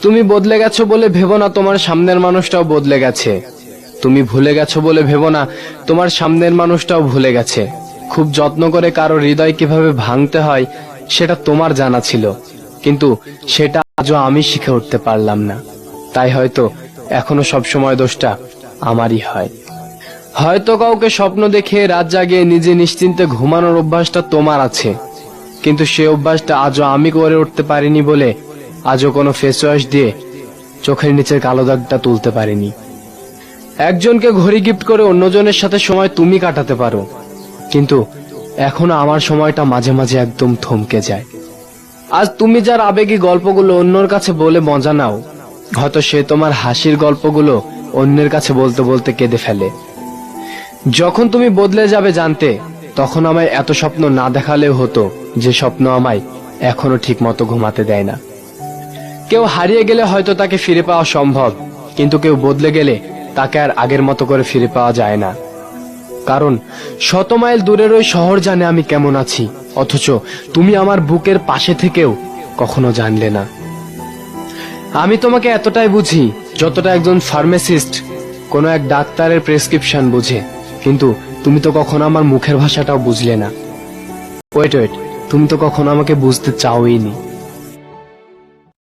তুমি বদলে গেছো বলে ভেবো না তোমার সামনের মানুষটাও বদলে গেছে। তুমি ভুলে গেছো বলে ভেবো না তোমার সামনের মানুষটাও ভুলে গেছে। খুব যত্ন করে কারো হৃদয় কিভাবে ভাঙতে হয় সেটা তোমার জানা ছিল, কিন্তু সেটা আজও আমি শিখে উঠতে পারলাম না। তাই হয়তো এখনো সবসময় দোষটা আমারই হয়। হয়তো কাউকে স্বপ্ন দেখে রাত জাগিয়ে নিজে নিশ্চিন্তে ঘুমানোর অভ্যাসটা তোমার আছে, কিন্তু সে অভ্যাসটা আজও আমি করে উঠতে পারিনি বলে আজও কোনো ফেস ওয়াশ দিয়ে চোখের নিচের কালো দাগটা তুলতে পারিনি। একজনকে ঘড়ি গিফট করে অন্যজনের সাথে সময় তুমি কাটাতে পারো, কিন্তু এখনো আমার সময়টা মাঝে মাঝে একদম থমকে যায়। আজ তুমি যার আবেগী গল্পগুলো অন্যর কাছে বলে মজা নাও, হয়তো সে তোমার হাসির গল্পগুলো অন্যের কাছে বলতে বলতে কেঁদে ফেলে। যখন তুমি বদলে যাবে জানতে, তখন আমায় এত স্বপ্ন না দেখালেও হতো, যে স্বপ্ন আমায় এখনো ঠিক মতো ঘুমাতে দেয় না। কেউ হারিয়ে গেলে হয়তো তাকে ফিরে পাওয়া সম্ভব, কিন্তু কেউ বদলে গেলে তাকে আর আগের মতো করে ফিরে পাওয়া যায় না। কারণ 100 মাইল দূরের ওই শহর জানে আমি কেমন আছি, অথচ তুমি আমার বুকের পাশে থেকেও কখনো জানলে না। আমি তোমাকে এতটাই বুঝি যতটা একজন ফার্মাসিস্ট কোনো এক ডাক্তারের প্রেসক্রিপশন বুঝে, কিন্তু তুমি তো কখনো আমার মুখের ভাষাটাও বুঝলে না। ওয়েট, তুমি তো কখনো আমাকে বুঝতে চাওইনি।